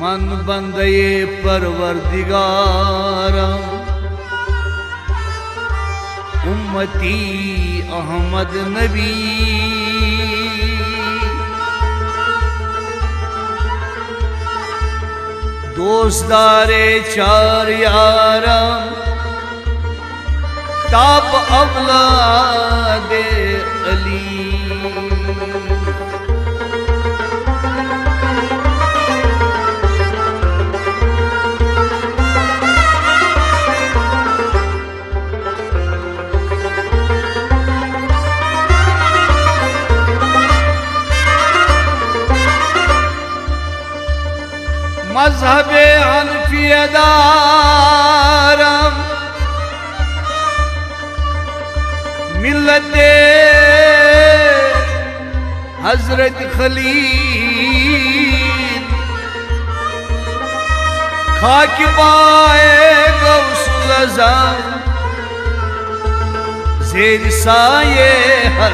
मन बंदे परवरदिगारा उम्मती अहमद नबी दोस्तारे चार यारम ताप अवलादे अली मज़हबे हनफियदारम मिल्लते हजरत खलील खाक पाए गौसुल अज़म ज़ेर साये हर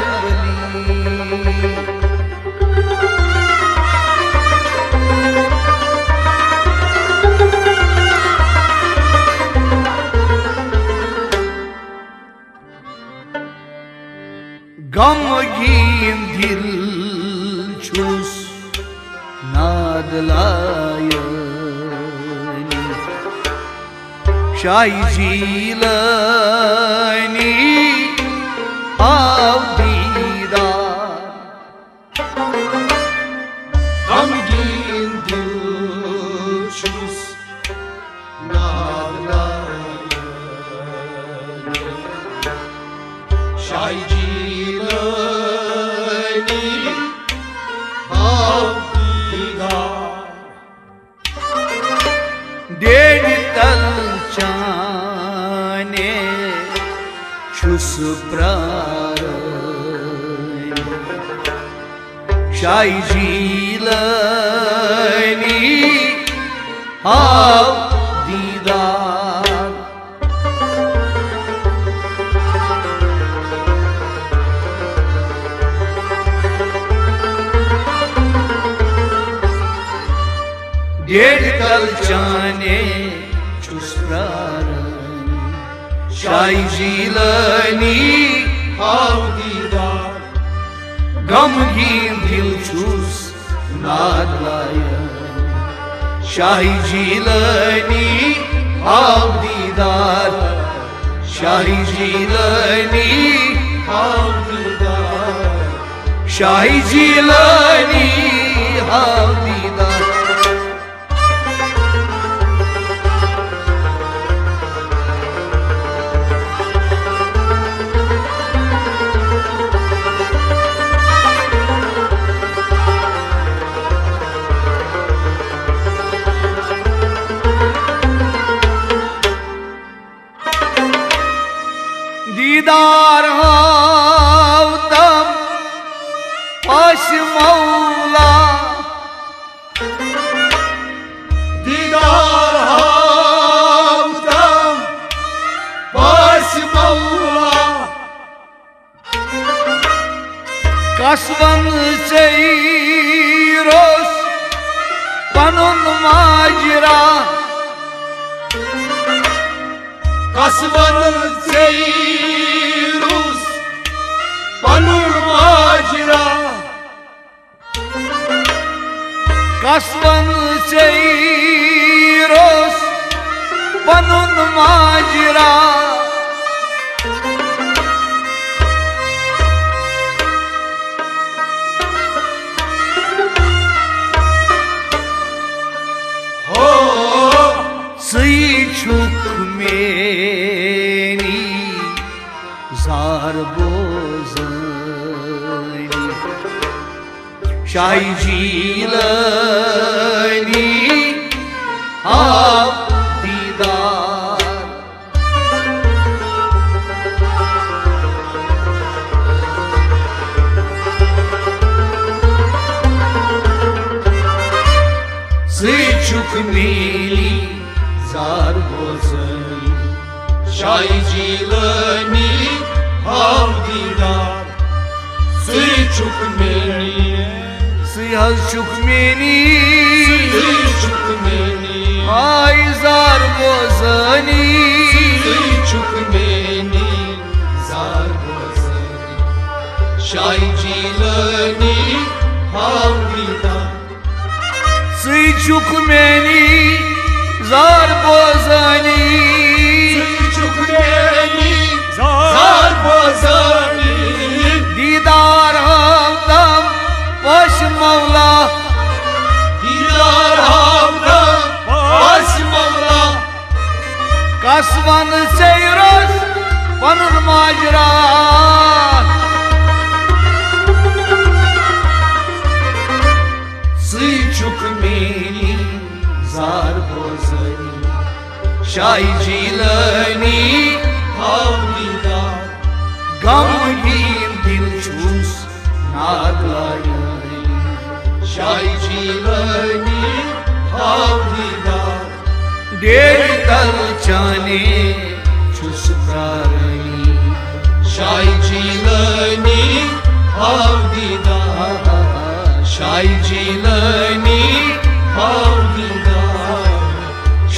गमगीन दिल छुस नादलायनी शाही जीलनी आवदीदा गमगीन दिल छुस नादलायनी शाही चाने छुस प्रारण शाही जीलनी हाव दीदार डेढ़ कल चाने शाही जीलनी हाव दीदार गमगीन दिल छूस नादलायन शाही जीलनी हाव दीदार शाही जीलनी हाव दीदार शाही जीलनी हाव दीदार दीदार हाव तम पाश मौला दीदार हाव तम पाश मौला कसवन चैरोस पनुन माजरा कसवन चैरोस पनुन माजरा कसवन चैरोस पनुन माजरा हो सई छुक मेरी जार बोझनी शाही जीलनी हाव दीदार मेली जार बोजनी शाही जिलनी हाव दीदार सुई çukmeni Siyaz çukmeni सुई çukmeni Ay zar bozani सुई çukmeni zar bozani शाही जिलनी हाव दीदार Sıy çukmeni zar bozani सुई çukmeni zar bozani Didar havdam baş Mevla Didar havda baş Mevla Kasvanı seyroz panur macera Sıy çukmeni zar bozani Şay cilani हाव दीदार Gamgin dilçuz nadlayani शाही जिलनी हाव दीदार Del dalçane çus prarani शाही जिलनी हाव दीदार शाही जिलनी हाव दीदार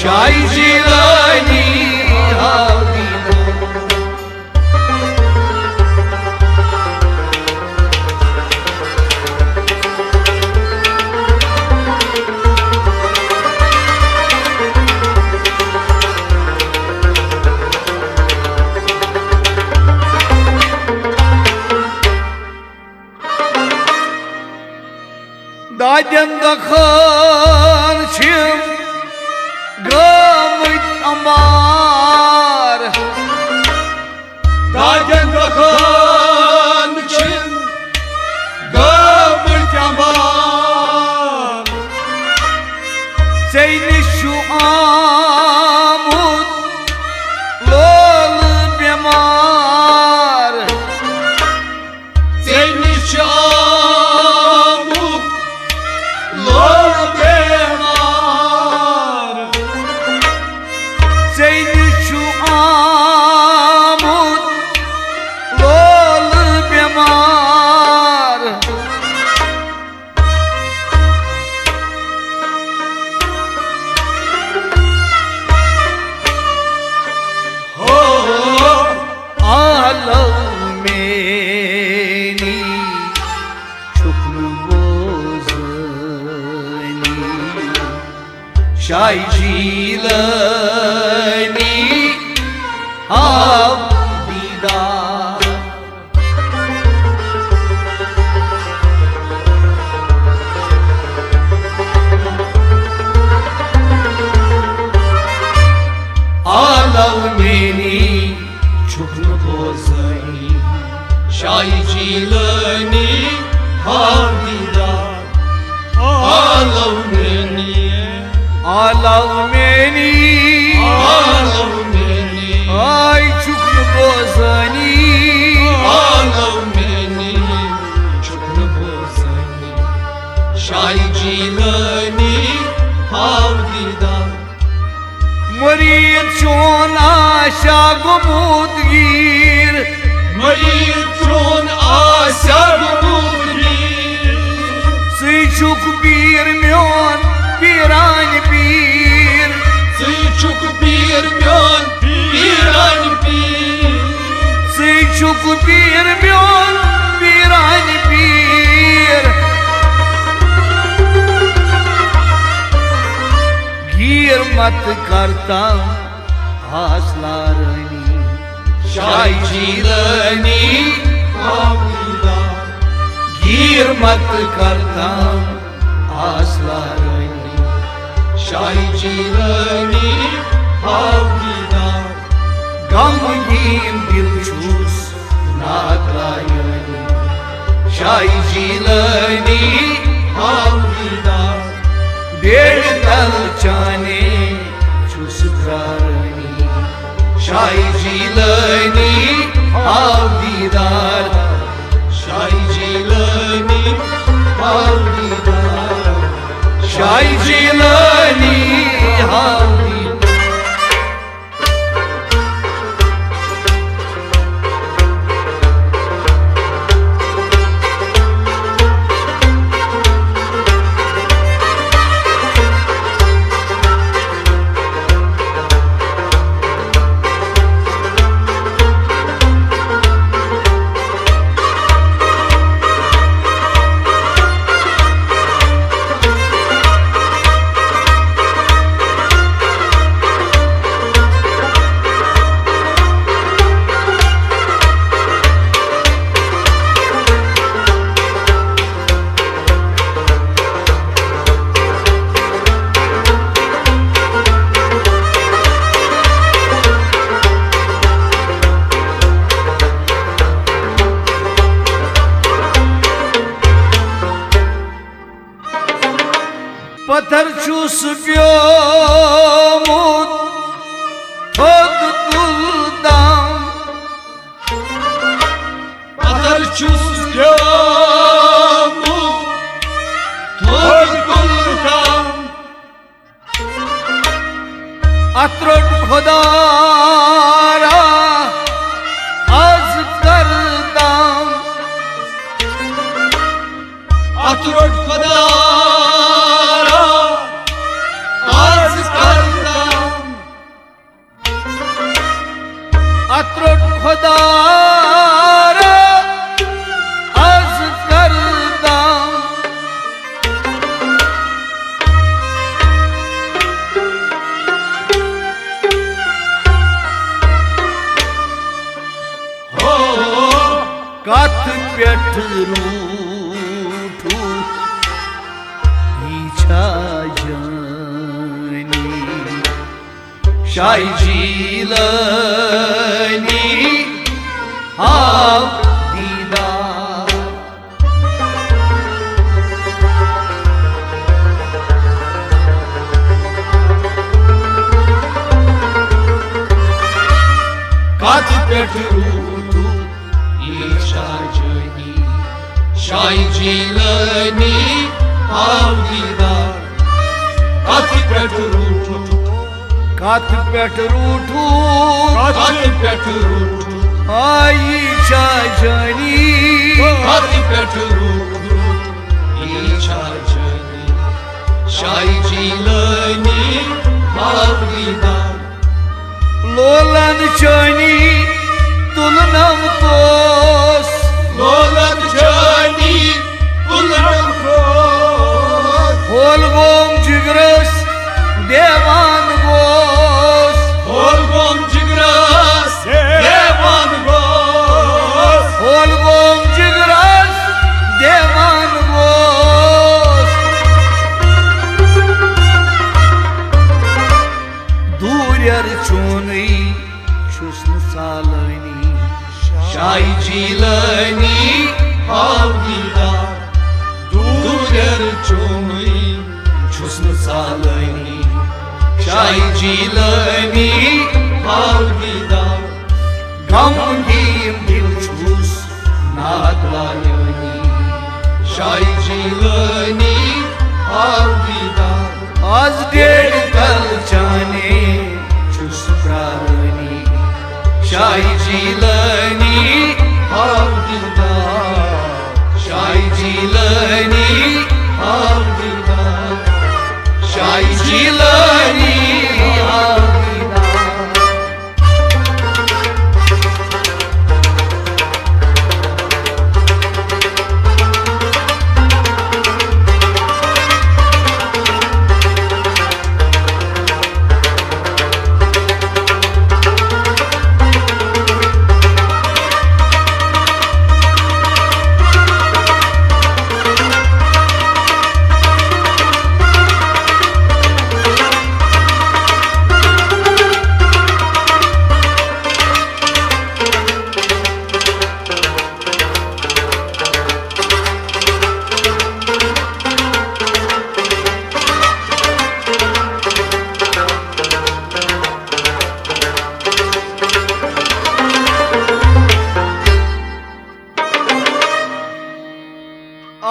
Şay cilani havdina Daden dakan çim Gamit ambar Daden dakan için gamır yaman Seyni şu amut Lolu bemar Seni şamuk lor demar Seyni şu amut Lolu bemar Ho Alam meni çuklu bozani Şay cilani hav didar Alav meni çuklu bozani शाही जिलनी हाव दीदार आलव मेनी Alav meni आलव मेनी Ay çuklu bozani आलव मेनी çuklu bozani शाही जिलनी हाव दीदार Murid çon aşa gumut gir Mayit çon asar mudri Sıçuk bir myon bir an bir Sıçuk bir myon bir an bir Sıçuk bir myon bir an bir Girmat kartam aslarını शाही जिलनी हाव दीदार Girmat kartam aslarını शाही जिलनी हाव दीदार Gamgin dilçuz nadlayani Şay cilani हाव दीदार Del dalçane çus prarani Şay cilani hav didar शाही जिलनी हाव दीदार Şay cilani छुस प्योमुत थोद तुलदाम पतर छुस प्योमुत थोद तुलदाम अत्रोट खुदारा आज करदाम अत्रोट खुदारा आज करदाम अत्रोट खुदारा आज करदाम कथ पेठ रूठू इच्छा जानी शाही जीलनी हाव दीदार कथ पेठ रूठू इच्छा जानी शाही जीलनी हाव दीदार कथ पेठ रूठू कथ पेठ रूठू कथ पेठ रूठू इच्छा जानी कथ पेठ रूठू इच्छा जानी शाही जीलनी हाव दीदार लोलन चनी तुलनम तोस लोलन चनी तुलनम तोस होल गोम जिगरस देवान गोस होल गोम जिगरस देवान गोस होल गोम जिगरस देवान गोस दूर चोनी छुस्न सालनी शाही जीलनी हाव दीदार दूर चोनी छुस्न सालनी शाही जीलनी हाव दीदार गमगीन दिल छुस नात वालनी शाही जीलनी हाव दीदार आज डेढ़ कल जाने छुस प्राणी शाही जीलनी हाव दीदार शाही जीलनी हाव दीदार शाही जीलनी हाव दीदार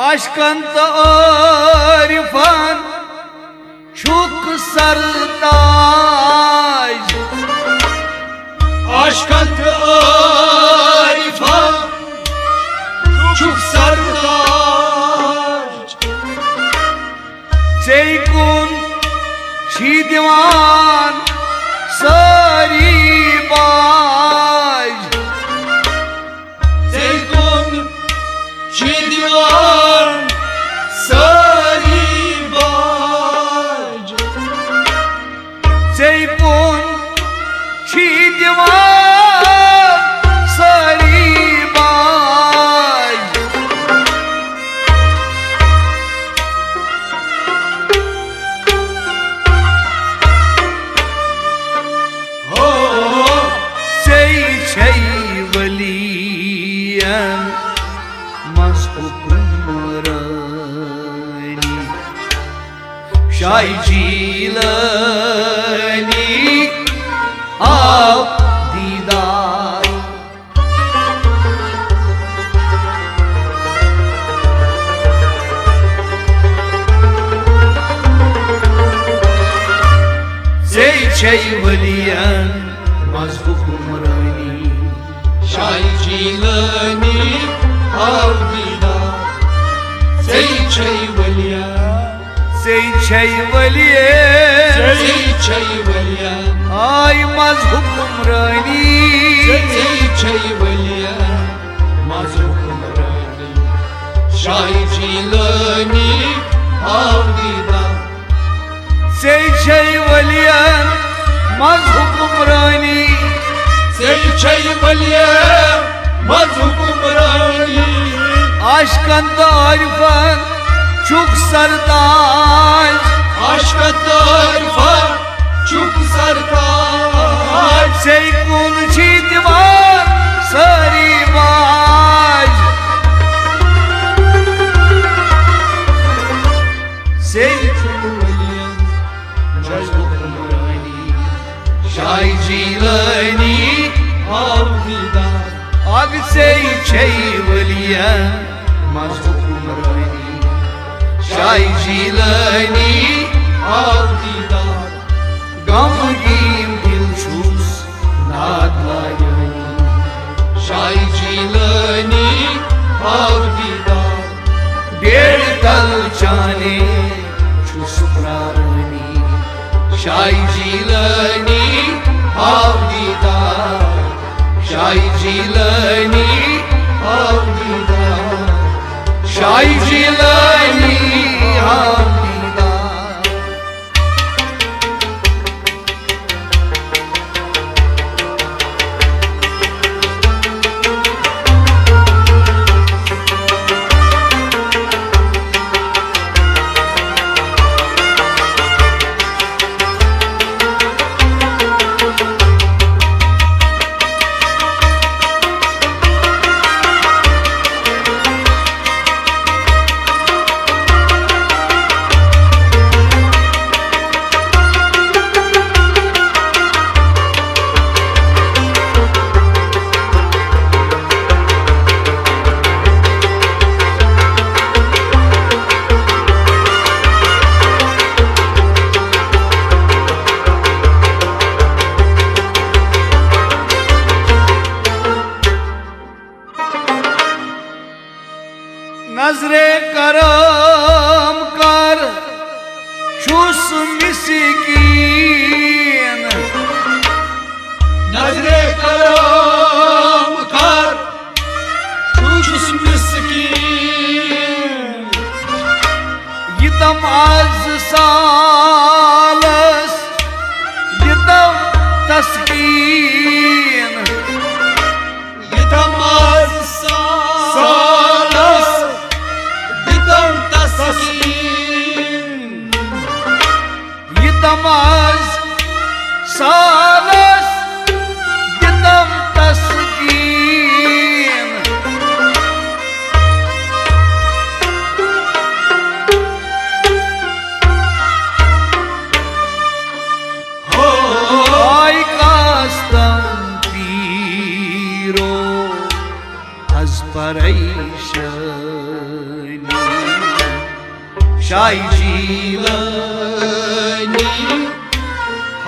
अशकंत आरिफान छुक सरताज अशकंत आरिफान छुक सरताज चैकुन छी दीवान सारी बाज चैकुन छी दीवान सारी बाज चैकुन छी दीवान सारी बाज हो छै वलियन मस हुकुमरानी शाह जीलानी आप दीदार। से वलियन मज हुक्मरानी शाह जीलानी आप दीदार। से वलिया आई मज हुक्मरानी मज हुक्मरानी शाह जीलानी आप दीदार। से वलियन मज हुक्मरानी मज हुक्मरानी आशकन तारिफन चुक सरताज। आशकन तारिफन चुक सरताज। से कुन छी दीवार सारी बाज। से शाह जीलानी आप दीदार। आग से वलिया मज हुक्मरानी शाह जीलानी आप दीदार। गमगीन दिल छूस नाद लायानी शाह जीलानी आप दीदार। डेढ़ कल चाने छुस प्राणी शाह जीलानी आप दीदार। शाह जीलानी आप दीदार। शाह जीलानी आप दीदार। नजरे करम कर छुस मिस्कीन। नजरे करम कर छुस मिस्कीन। यतम आज सालस यतम तस्कीन। यतम आज सालस यतम तस्कीन। यतम आज सालस यतम तस्कीन। आई कास्तम पीरो अज परेशानी शाह जीलानी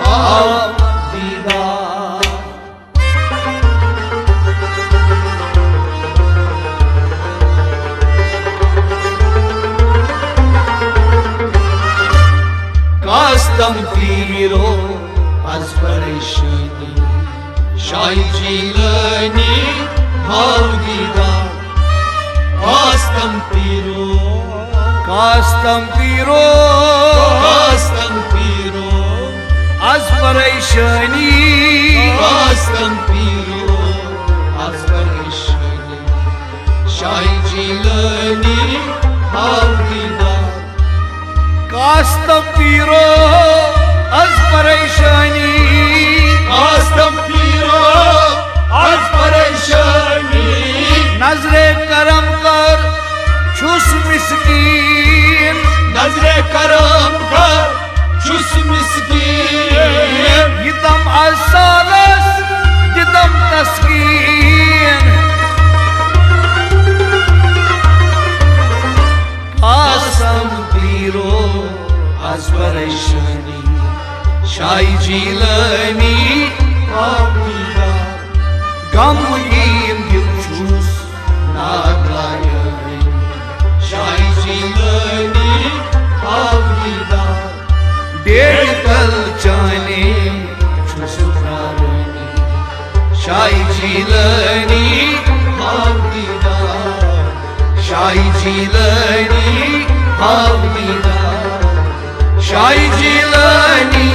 आप दीदार। कास्तम पीरो अज परेशानी शाह जीलानी आप दीदार। कास्तम पीरो कास्तम पीरो अज परेशानी। कास्तम पीरो अज परेशानी शाह जीलानी आप दीदार। कास्तम पीरो अज परेशानी। कास्तम पीरो अज परेशानी नजरे करम कर छुस मिस्कीन। नजरे करम कर Gidam asalas, gidam taskin. Kastam piro az parayshani, Şai Jilani Avdidar gam yim dilchus Naglayani Şai Jilani Avdidar Dekal chanim chusufrarani, Şai Jilani Avdidar Şai Jilani Avdidar Şai Jilani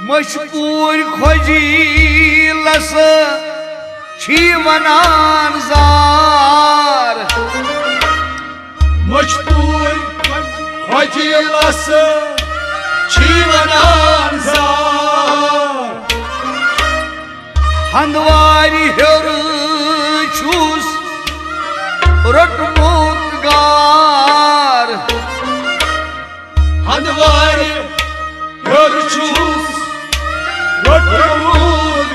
Mashpur khojilas chi vanan zar, Mecbur Hacilası Çivanan zar handvari herchus rotmutgar, Handvari Görçuz Rotmudgar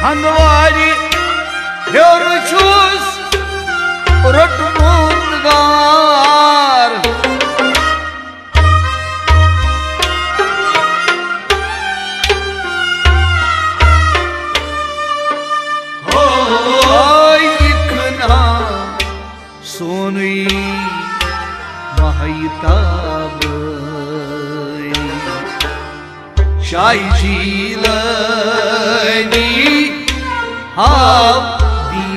handvari herchus rotmutgar. Ay ikna soni mahaitab Şai Jilani Avdidar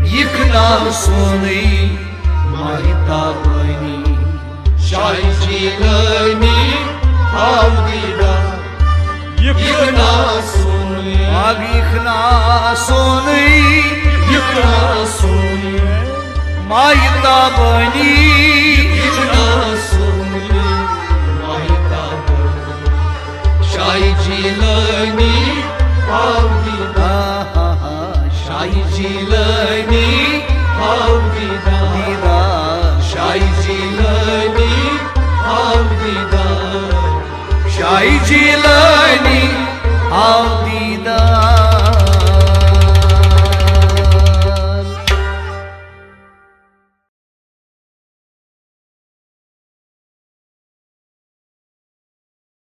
Yıkna soni mahitabani, Şai Jilani Avdidar Yıkna suni Ag yıkna soni Yıkna suni mahitabani, Yıkna suni Mahitabı Şai Jilani Avdidar Şai Jilani Avdidar Şai Jilani Avdidar Şai Jilani Avdidar.